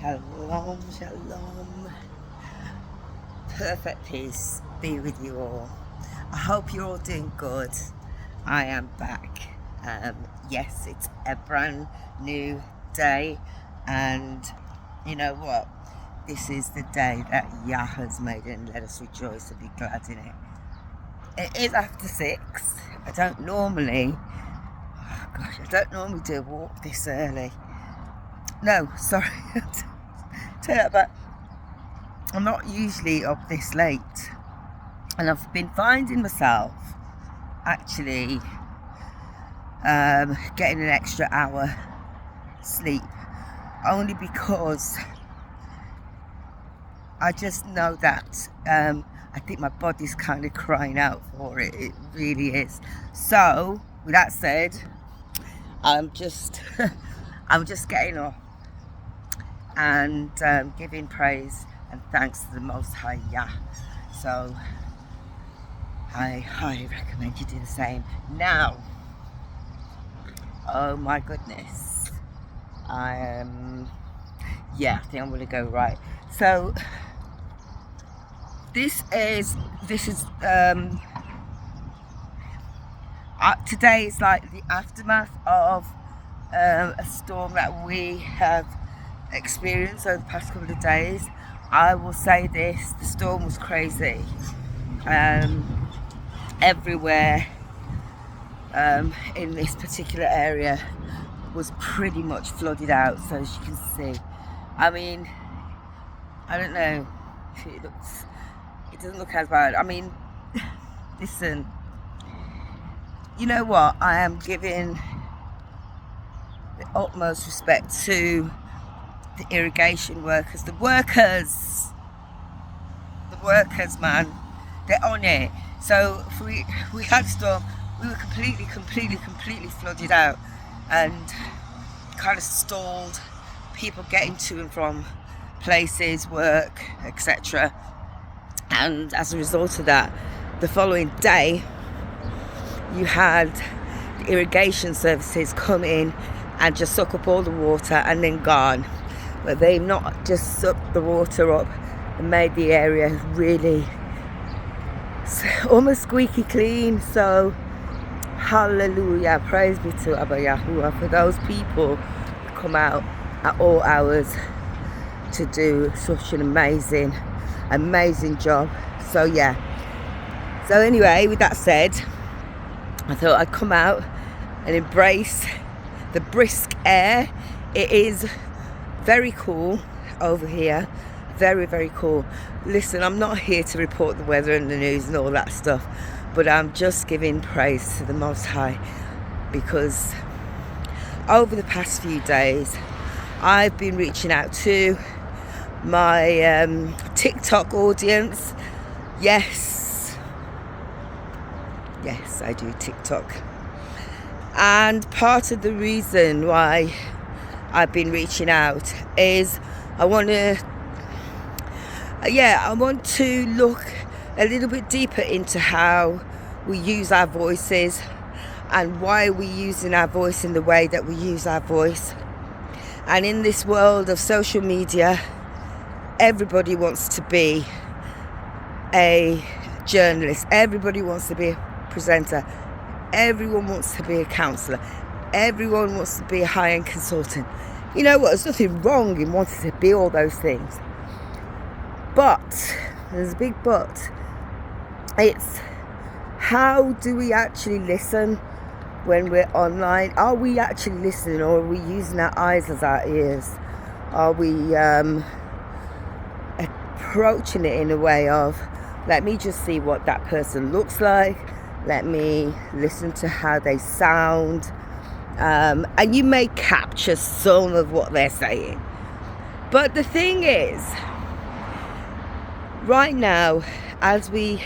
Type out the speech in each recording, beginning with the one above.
Shalom, shalom. Perfect peace be with you all. I hope you're all doing good. I am back. Yes, it's a brand new day, and you know what? This is the day that Yah has made, and let us rejoice and be glad in it. It is after 6. I don't normally do a walk this early. No, sorry. Tell you that, I'm not usually up this late, and I've been finding myself actually getting an extra hour sleep, only because I just know that I think my body's kind of crying out for it. It really is. So with that said, I'm just getting up and giving praise and thanks to the Most High Yah. So I highly recommend you do the same. Now, oh my goodness, I think I'm gonna go right. So this is today is like the aftermath of a storm that we have experienced over the past couple of days. I will say this: the storm was crazy. Everywhere in this particular area was pretty much flooded out. So as you can see, I mean, I don't know if it doesn't look as bad. I mean, listen, you know what? I am giving the utmost respect to the irrigation workers, the workers, man, they're on it. So if we had a storm, we were completely flooded out, and kind of stalled people getting to and from places, work, etc. And as a result of that, the following day you had the irrigation services come in and just suck up all the water and then gone. But they've not just sucked the water up and made the area really almost squeaky clean. So hallelujah, praise be to Abba Yahuwah for those people who come out at all hours to do such an amazing job. So yeah, so anyway, with that said, I thought I'd come out and embrace the brisk air. It is very cool over here, very cool. Listen, I'm not here to report the weather and the news and all that stuff, but I'm just giving praise to the Most High, because over the past few days I've been reaching out to my TikTok audience. Yes, I do TikTok, and part of the reason why I've been reaching out is I want to look a little bit deeper into how we use our voices and why we're using our voice in the way that we use our voice. And in this world of social media, everybody wants to be a journalist, everybody wants to be a presenter, everyone wants to be a counsellor, everyone wants to be a high-end consultant. You know what, there's nothing wrong in wanting to be all those things, but there's a big but. It's how do we actually listen when we're online? Are we actually listening, or are we using our eyes as our ears? Are we approaching it in a way of, let me just see what that person looks like, let me listen to how they sound, and you may capture some of what they're saying. But the thing is, right now, as we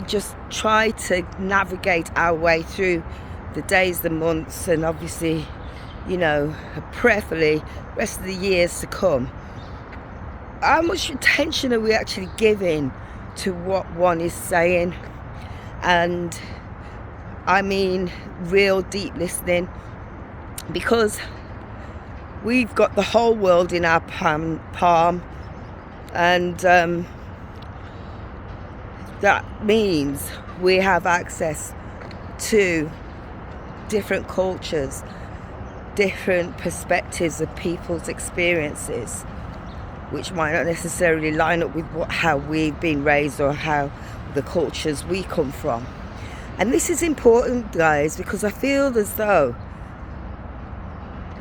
just try to navigate our way through the days, the months, and obviously, prayerfully, rest of the years to come, how much attention are we actually giving to what one is saying? And I mean real deep listening, because we've got the whole world in our palm, and that means we have access to different cultures, different perspectives of people's experiences, which might not necessarily line up with how we've been raised or how the cultures we come from. And this is important, guys, because I feel as though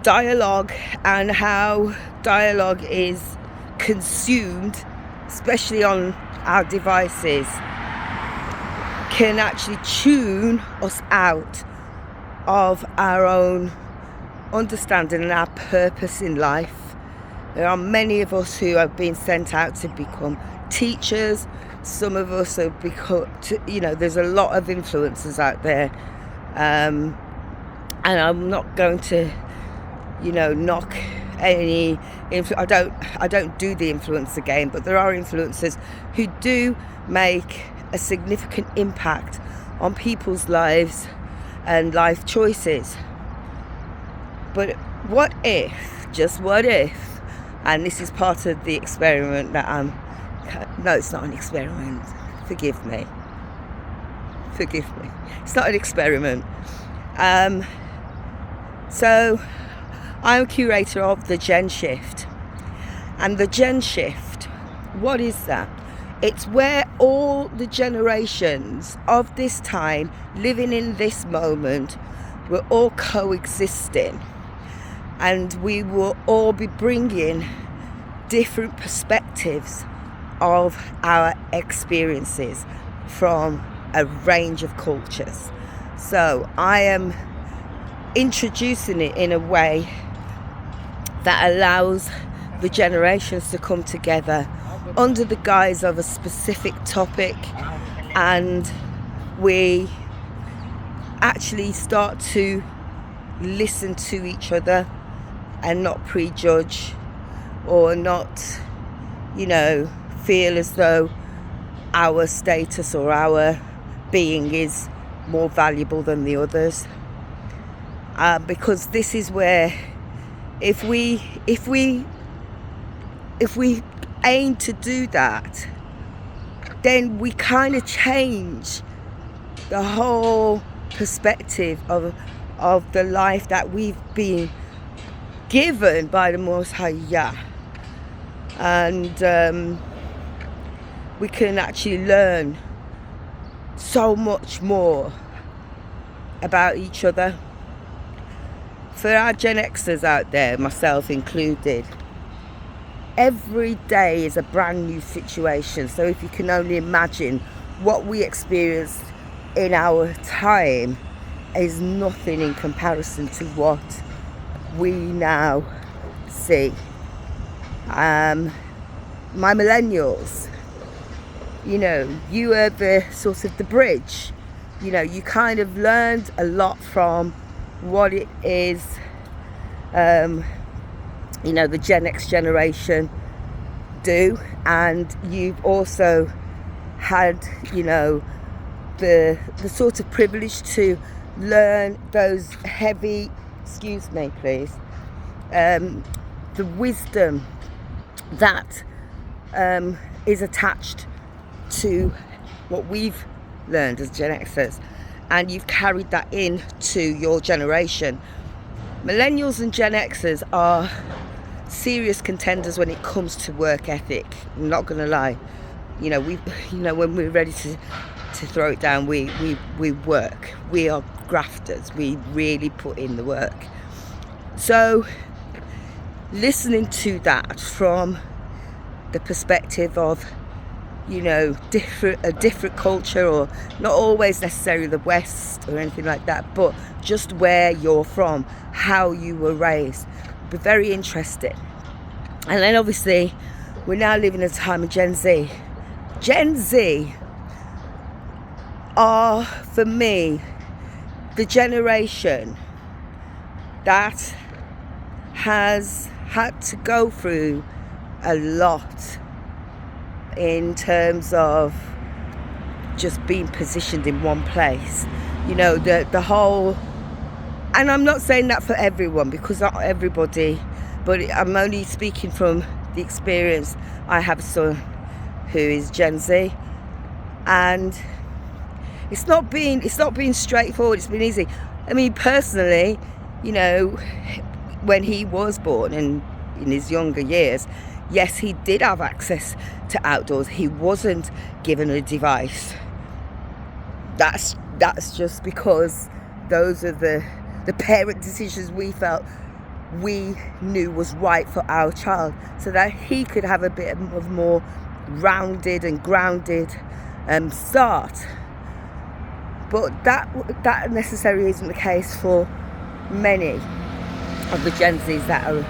dialogue and how dialogue is consumed, especially on our devices, can actually tune us out of our own understanding and our purpose in life. There are many of us who have been sent out to become teachers. Some of us have become, there's a lot of influencers out there, and I'm not going to, knock any. I don't do the influencer game, but there are influencers who do make a significant impact on people's lives and life choices. But what if, just what if, and this is part of the experiment that no, it's not an experiment. Forgive me. It's not an experiment. So I'm a curator of the Thegenshift. And the Thegenshift, what is that? It's where all the generations of this time, living in this moment, we're all coexisting. And we will all be bringing different perspectives of our experiences from a range of cultures. So I am introducing it in a way that allows the generations to come together under the guise of a specific topic, and we actually start to listen to each other and not prejudge or not, feel as though our status or our being is more valuable than the others. Because this is where, if we aim to do that, then we kind of change the whole perspective of the life that we've been given by the Most High. And we can actually learn so much more about each other. For our Gen Xers out there, myself included, every day is a brand new situation. So if you can only imagine what we experienced in our time is nothing in comparison to what we now see. My millennials, you were the sort of the bridge. You kind of learned a lot from what it is, the Gen X generation do, and you've also had, the sort of privilege to learn those heavy, excuse me please, the wisdom that is attached to what we've learned as Gen Xers, and you've carried that into your generation. Millennials and Gen Xers are serious contenders when it comes to work ethic. I'm not gonna lie. When we're ready to throw it down, we work. We are grafters. We really put in the work. So listening to that from the perspective of a different culture, or not always necessarily the West or anything like that, but just where you're from, how you were raised, be very interesting. And then obviously we're now living in a time of Gen Z. Gen Z are, for me, the generation that has had to go through a lot in terms of just being positioned in one place. The whole, and I'm not saying that for everyone, because not everybody but I'm only speaking from the experience. I have a son who is Gen Z, and it's not been straightforward. It's been easy. I mean, personally, you know, when he was born and in his younger years, yes, he did have access to outdoors. He wasn't given a device. That's just because those are the parent decisions we felt we knew was right for our child, so that he could have a bit of more rounded and grounded start. But that necessarily isn't the case for many of the Gen Zs that are,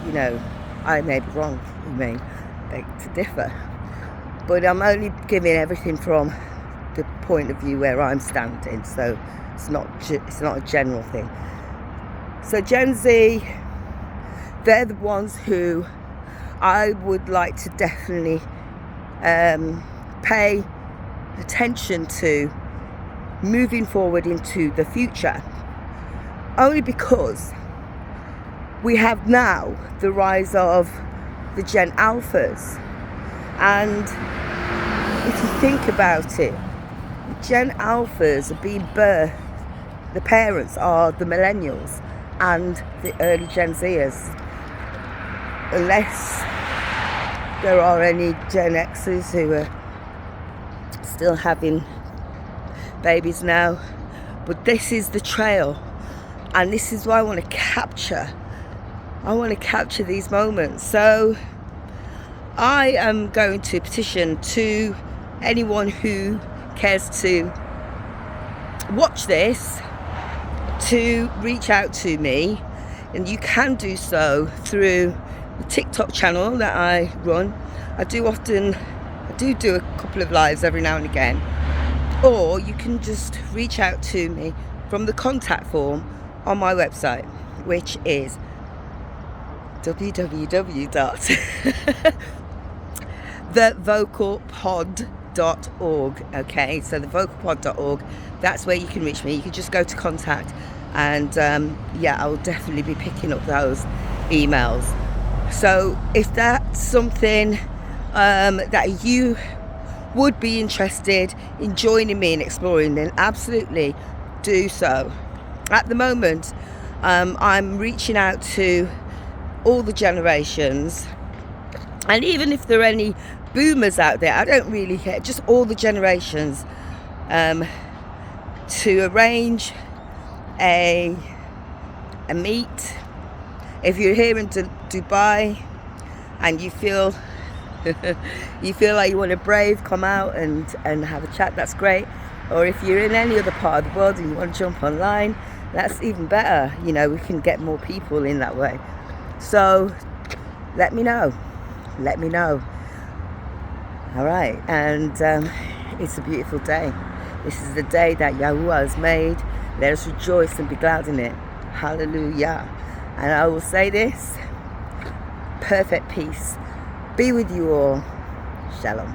you know, I may be wrong, you may beg to differ, but I'm only giving everything from the point of view where I'm standing, so it's not a general thing. So Gen Z, they're the ones who I would like to definitely pay attention to moving forward into the future, only because we have now the rise of the Gen Alphas, and if you think about it, Gen Alphas are being birthed, the parents are the millennials and the early Gen Zers, unless there are any Gen Xers who are still having babies now. But this is the trail, and this is what I want to capture. I want to capture these moments. So I am going to petition to anyone who cares to watch this to reach out to me, and you can do so through the TikTok channel that I run. I do a couple of lives every now and again, or you can just reach out to me from the contact form on my website, which is thevocalpod.org. Okay, so thevocalpod.org, that's where you can reach me. You can just go to contact, and I will definitely be picking up those emails. So if that's something that you would be interested in joining me in exploring, then absolutely do so. At the moment, I'm reaching out to all the generations, and even if there are any boomers out there, I don't really care, just all the generations, to arrange a meet. If you're here in Dubai and you feel like you want to brave, come out and have a chat, that's great. Or if you're in any other part of the world and you want to jump online, that's even better. You know, we can get more people in that way. So let me know. All right, and it's a beautiful day. This is the day that Yahuwah has made. Let us rejoice and be glad in it. Hallelujah. And I will say this: perfect peace be with you all. Shalom.